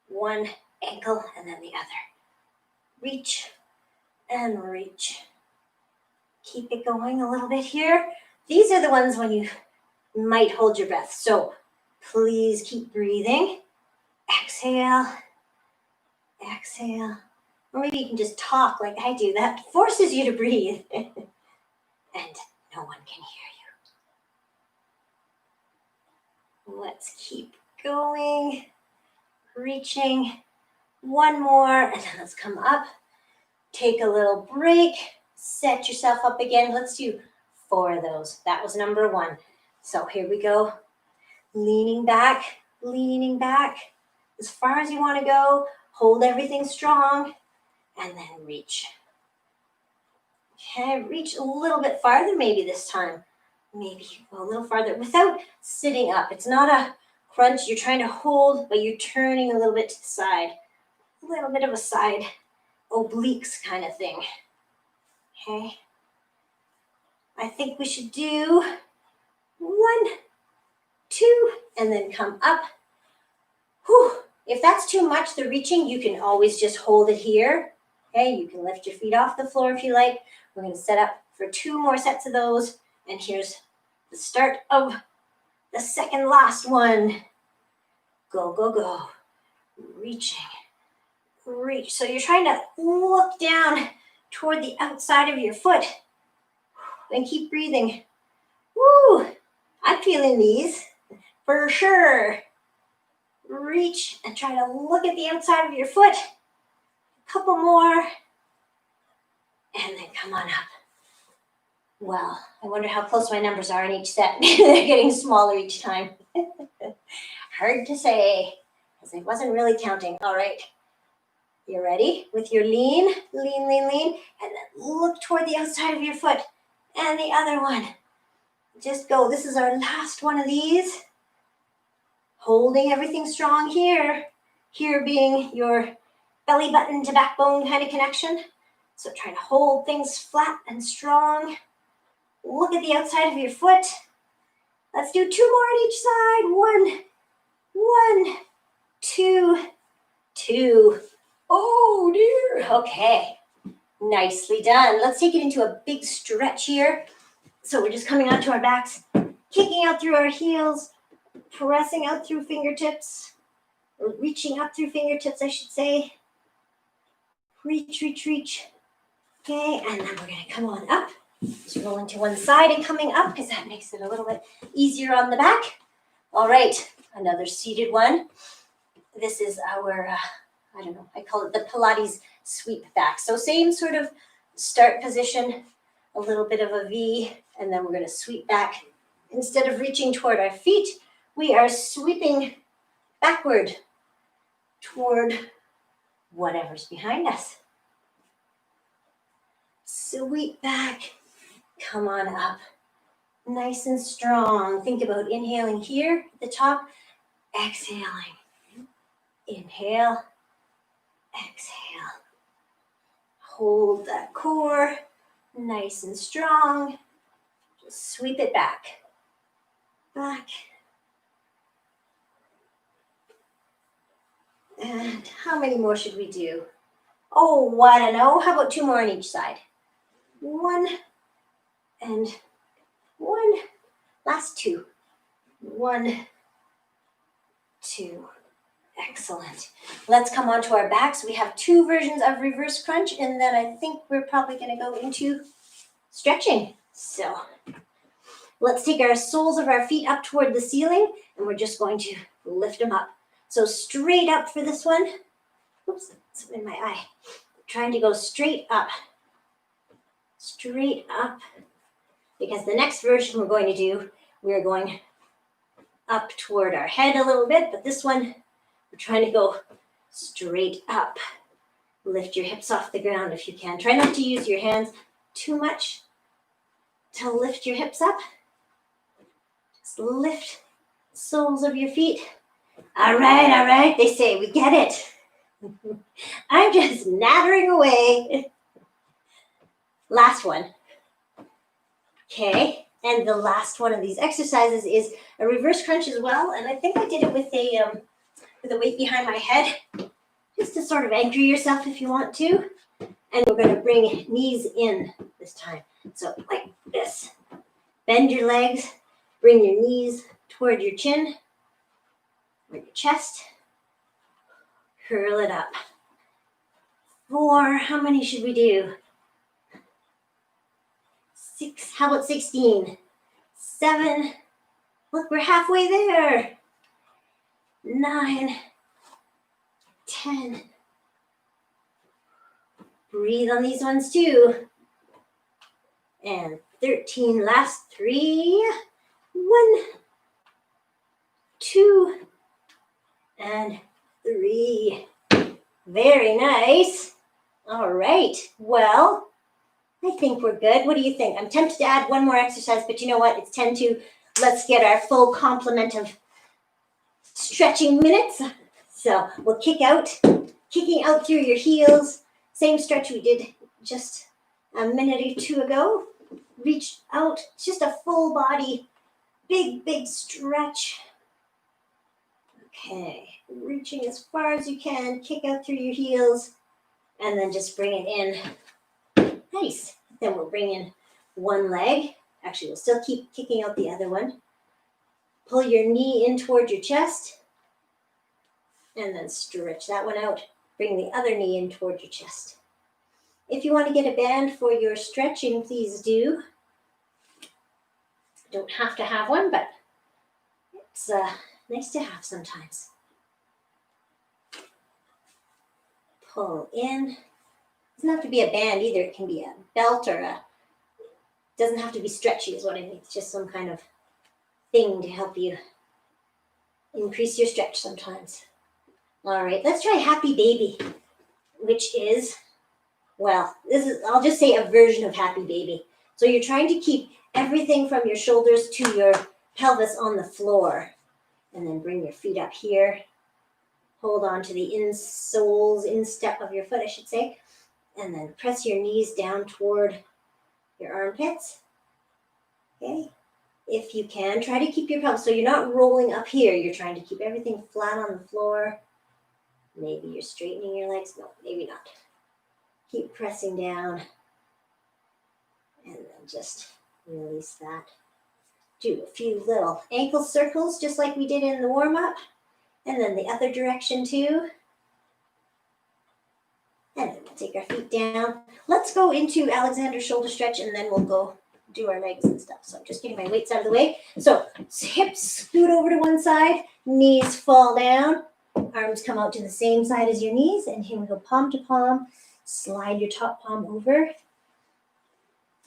A: one ankle and then the other. Reach and reach. Keep it going a little bit here. These are the ones when you might hold your breath. So please keep breathing. Exhale. Exhale. Or maybe you can just talk like I do. That forces you to breathe. And no one can hear you. Let's keep going. Reaching. One more. And then let's come up. Take a little break. Set yourself up again. Let's do 4 of those. That was number 1. So here we go. Leaning back. Leaning back. As far as you want to go. Hold everything strong. And then reach. Okay, reach a little bit farther maybe this time. Maybe go a little farther without sitting up. It's not a crunch. You're trying to hold, but you're turning a little bit to the side. A little bit of a side obliques kind of thing. Okay. I think we should do 1, 2, and then come up. Whew. If that's too much, the reaching, you can always just hold it here. Okay, you can lift your feet off the floor if you like. We're going to set up for 2 more sets of those. And here's the start of the second last one. Go, go, go. Reaching. Reach. So you're trying to look down toward the outside of your foot. And keep breathing. Woo! I'm feeling these for sure. Reach and try to look at the outside of your foot. A couple more. And then come on up. Well, I wonder how close my numbers are in each set. They're getting smaller each time. Hard to say, because I wasn't really counting. All right. You ready? With your lean, lean, lean, lean, and then look toward the outside of your foot. And the other one. Just go. This is our last one of these. Holding everything strong here. Here being your belly button to backbone kind of connection. So try to hold things flat and strong. Look at the outside of your foot. Let's do 2 more on each side. 1, 2, 2. Oh dear. Okay. Nicely done. Let's take it into a big stretch here. So we're just coming onto our backs, kicking out through our heels, pressing out through fingertips, or reaching up through fingertips, I should say. Reach, reach, reach. Okay, and then we're going to come on up. Just rolling to one side and coming up because that makes it a little bit easier on the back. All right, another seated one. This is our, I don't know, I call it the Pilates sweep back. So same sort of start position, a little bit of a V, and then we're going to sweep back. Instead of reaching toward our feet, we are sweeping backward toward whatever's behind us. Sweep back, come on up, nice and strong. Think about inhaling here at the top, exhaling. Inhale, exhale. Hold that core, nice and strong. Just sweep it back, back. And how many more should we do? Oh, I don't know. How about 2 more on each side? 1 and 1. Last 2. 1, 2. Excellent. Let's come onto our backs. We have 2 versions of reverse crunch, and then I think we're probably going to go into stretching. So let's take our soles of our feet up toward the ceiling, and we're just going to lift them up. So straight up for this one. Oops, something in my eye. Trying to go straight up. Straight up. Because the next version we're going to do, we're going up toward our head a little bit, but this one, we're trying to go straight up. Lift your hips off the ground if you can. Try not to use your hands too much to lift your hips up. Just lift the soles of your feet. All right, they say, we get it. I'm just nattering away. Last one. Okay, and the last one of these exercises is a reverse crunch as well, and I think I did it with a weight behind my head, just to sort of anchor yourself if you want to. And we're going to bring knees in this time. So like this. Bend your legs, bring your knees toward your chin, or your chest. Curl it up. 4, how many should we do? 6, how about 16? 7, look, we're halfway there. 9, 10. Breathe on these ones too. And 13, last 3. 1, 2, and 3. Very nice. All right. Well, I think we're good. What do you think? I'm tempted to add 1 more exercise, but you know what? It's 10 to. Let's get our full complement of stretching minutes. So we'll kick out, kicking out through your heels, Same stretch we did just a minute or two ago. Reach out, just a full body, big stretch. Okay, reaching as far as you can, kick out through your heels, and then just bring it in. Nice. Then we'll bring in one leg. Actually, we'll still keep kicking out the other one. Pull your knee in toward your chest, and then stretch that one out. Bring the other knee in toward your chest. If you want to get a band for your stretching, please do. Don't have to have one, but it's nice to have sometimes. Pull in. It doesn't have to be a band either. It can be a belt or a... doesn't have to be stretchy is what I mean. It's just some kind of thing to help you increase your stretch sometimes. All right, let's try Happy Baby, which is, well, I'll just say a version of Happy Baby. So you're trying to keep everything from your shoulders to your pelvis on the floor. And then bring your feet up here. Hold on to the instep of your foot, I should say. And then press your knees down toward your armpits. Okay. If you can, try to keep your pelvis. So you're not rolling up here. You're trying to keep everything flat on the floor. Maybe you're straightening your legs. No, maybe not. Keep pressing down. And then just release that. Do a few little ankle circles, just like we did in the warm-up. And then the other direction too. And then we'll take our feet down. Let's go into Alexander shoulder stretch, and then we'll go do our legs and stuff. So I'm just getting my weights out of the way. So hips scoot over to one side, knees fall down, arms come out to the same side as your knees, and here we go, palm to palm. Slide your top palm over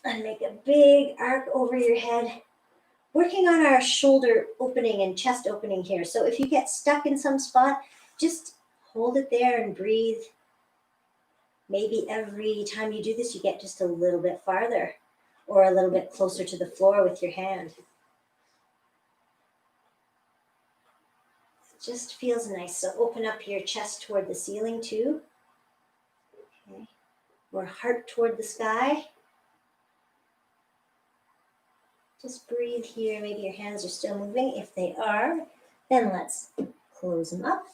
A: and make a big arc over your head. Working on our shoulder opening and chest opening here. So if you get stuck in some spot, just hold it there and breathe. Maybe every time you do this, you get just a little bit farther or a little bit closer to the floor with your hand. It just feels nice. So open up your chest toward the ceiling too. Okay. Or heart toward the sky. Just breathe here. Maybe your hands are still moving. If they are, then let's close them up.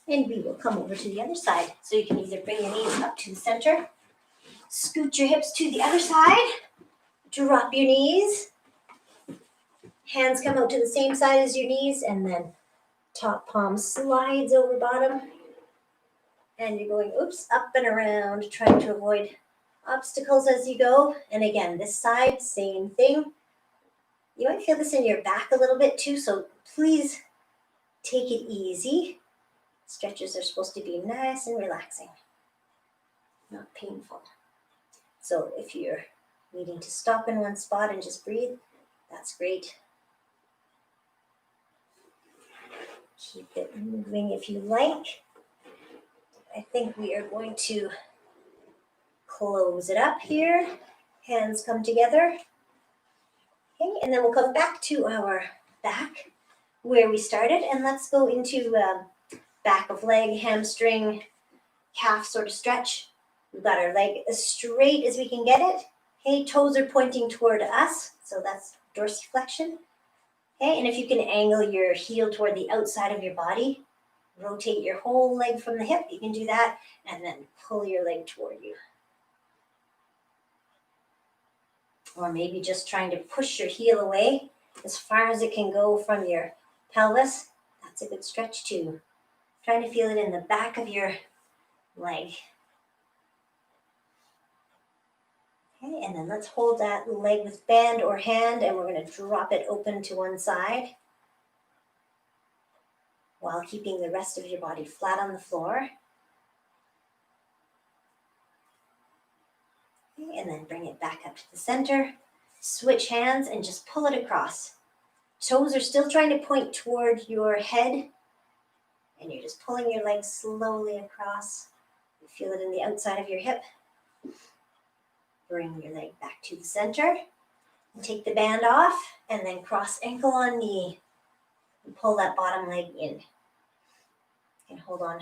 A: And we will come over to the other side. So you can either bring your knees up to the center, scoot your hips to the other side, drop your knees, hands come out to the same side as your knees, and then top palm slides over bottom. And you're going, oops, up and around, trying to avoid obstacles as you go. And again, this side, same thing. You might feel this in your back a little bit too, so please take it easy. Stretches are supposed to be nice and relaxing, not painful. So if you're needing to stop in one spot and just breathe, that's great. Keep it moving if you like. I think we are going to close it up here. Hands come together. Okay, and then we'll come back to our back where we started, and let's go into back of leg, hamstring, calf sort of stretch. We've got our leg as straight as we can get it. Okay, toes are pointing toward us, so that's dorsiflexion. Okay, and if you can angle your heel toward the outside of your body, rotate your whole leg from the hip, you can do that, and then pull your leg toward you. Or maybe just trying to push your heel away as far as it can go from your pelvis. That's a good stretch too. Trying to feel it in the back of your leg. Okay, and then let's hold that leg with band or hand, and we're going to drop it open to one side while keeping the rest of your body flat on the floor. Okay, and then bring it back up to the center. Switch hands and just pull it across. Toes are still trying to point toward your head, and you're just pulling your legs slowly across. You feel it in the outside of your hip. Bring your leg back to the center. And take the band off, and then cross ankle on knee. And pull that bottom leg in. And hold on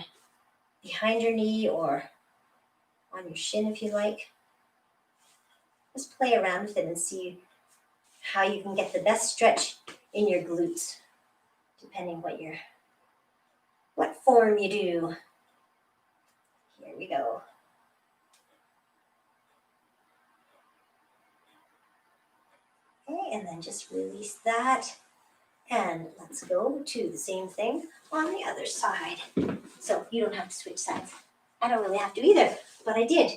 A: behind your knee or on your shin if you like. Just play around with it and see how you can get the best stretch in your glutes, depending what form you do. Here we go. Okay, and then just release that. And let's go to the same thing on the other side. So you don't have to switch sides. I don't really have to either, but I did.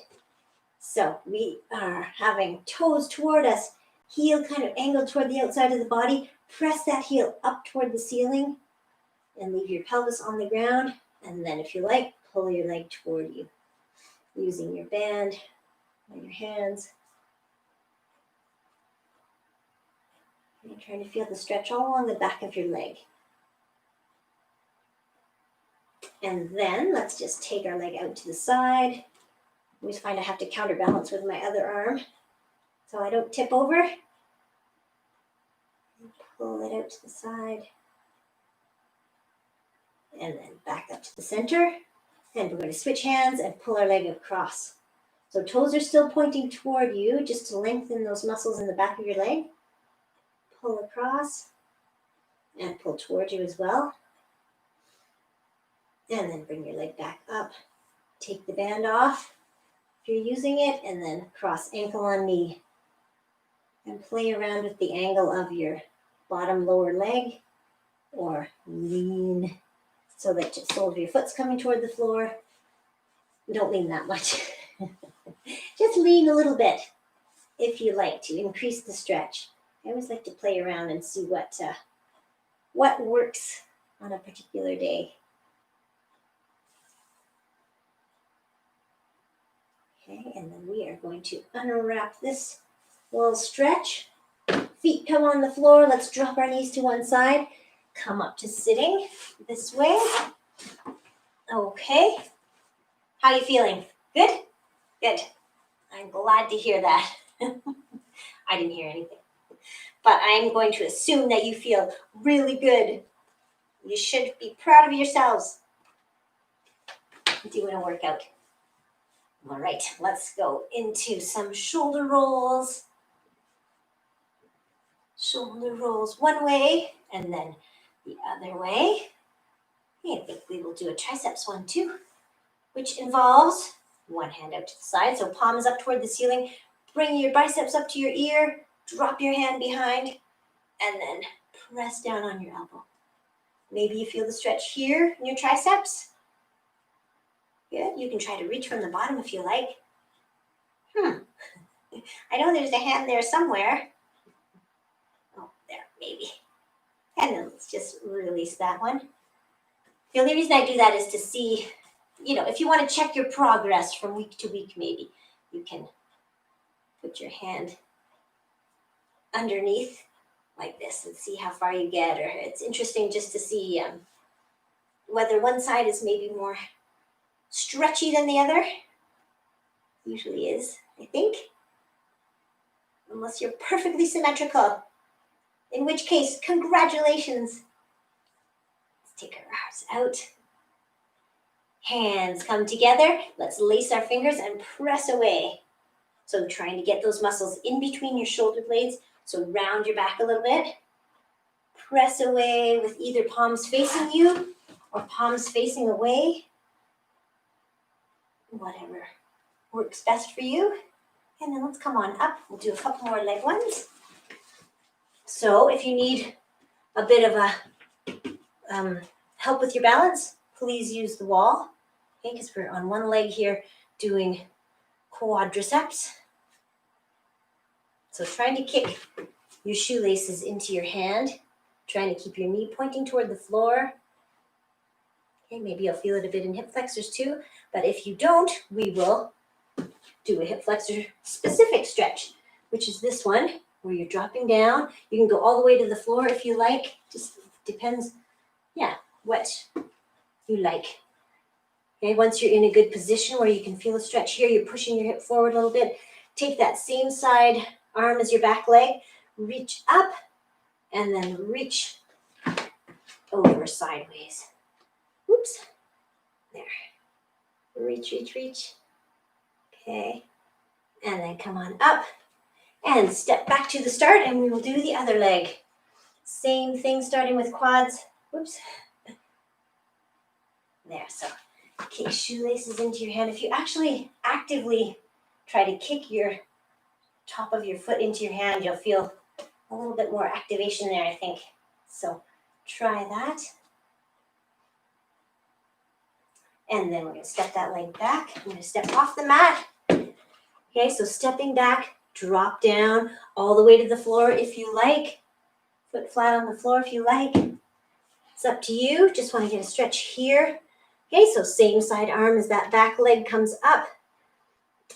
A: So we are having toes toward us, heel kind of angled toward the outside of the body. Press that heel up toward the ceiling and leave your pelvis on the ground. And then if you like, pull your leg toward you using your band or your hands. You're trying to feel the stretch all along the back of your leg. And then let's just take our leg out to the side. I always find I have to counterbalance with my other arm so I don't tip over. And pull it out to the side. And then back up to the center. And we're going to switch hands and pull our leg across. So toes are still pointing toward you just to lengthen those muscles in the back of your leg. Pull across and pull toward you as well. And then bring your leg back up. Take the band off if you're using it, and then cross ankle on knee. And play around with the angle of your bottom lower leg, or lean so that the sole of your foot's coming toward the floor. Don't lean that much. Just lean a little bit if you like to increase the stretch. I always like to play around and see what works on a particular day. Okay, and then we are going to unwrap this little stretch. Feet come on the floor. Let's drop our knees to one side. Come up to sitting this way. Okay. How are you feeling? Good? Good. I'm glad to hear that. I didn't hear anything. But I'm going to assume that you feel really good. You should be proud of yourselves doing a workout. All right, let's go into some shoulder rolls. Shoulder rolls one way and then the other way. I think we will do a triceps one too, which involves one hand out to the side. So palms up toward the ceiling. Bring your biceps up to your ear. Drop your hand behind and then press down on your elbow. Maybe you feel the stretch here in your triceps. Good. You can try to reach from the bottom if you like. I know there's a hand there somewhere. Oh, there, maybe. And then let's just release that one. The only reason I do that is to see, if you want to check your progress from week to week, maybe you can put your hand underneath like this and see how far you get. Or it's interesting just to see whether one side is maybe more stretchy than the other. Usually is, I think. Unless you're perfectly symmetrical. In which case, congratulations. Let's take our arms out. Hands come together. Let's lace our fingers and press away. So trying to get those muscles in between your shoulder blades. So round your back a little bit. Press away with either palms facing you or palms facing away. Whatever works best for you. And then let's come on up. We'll do a couple more leg ones. So if you need a bit of a help with your balance, please use the wall. Okay, because we're on one leg here doing quadriceps. So trying to kick your shoelaces into your hand, trying to keep your knee pointing toward the floor. Okay, maybe you'll feel it a bit in hip flexors too, but if you don't, we will do a hip flexor specific stretch, which is this one, where you're dropping down. You can go all the way to the floor if you like. Just depends, what you like. Okay, once you're in a good position where you can feel a stretch here, you're pushing your hip forward a little bit. Take that same side arm as your back leg, reach up, and then reach over sideways. Oops. There. Reach, reach, reach. Okay. And then come on up and step back to the start, and we will do the other leg. Same thing, starting with quads. Whoops. There, so kick shoelaces into your hand. If you actually actively try to kick your top of your foot into your hand, you'll feel a little bit more activation there, I think. So try that. And then we're going to step that leg back. I'm going to step off the mat. Okay, so stepping back, drop down all the way to the floor if you like. Foot flat on the floor if you like. It's up to you. Just want to get a stretch here. Okay, so same side arm as that back leg comes up.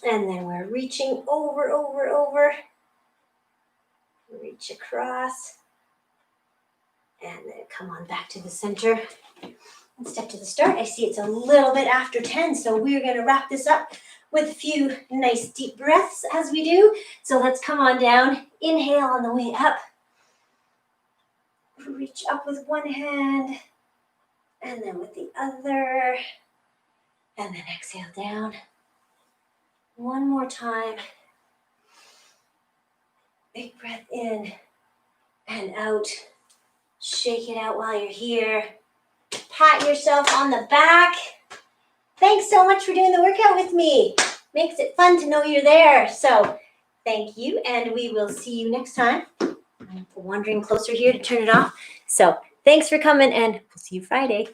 A: And then we're reaching over, over, over. Reach across. And then come on back to the center. And step to the start. I see it's a little bit after 10, so we're going to wrap this up with a few nice deep breaths as we do. So let's come on down. Inhale on the way up. Reach up with one hand. And then with the other. And then exhale down. One more time. Big breath in and out. Shake it out while you're here. Pat yourself on the back. Thanks so much for doing the workout with me. Makes it fun to know you're there. So thank you, and we will see you next time. I'm wandering closer here to turn it off. So thanks for coming, and we'll see you Friday.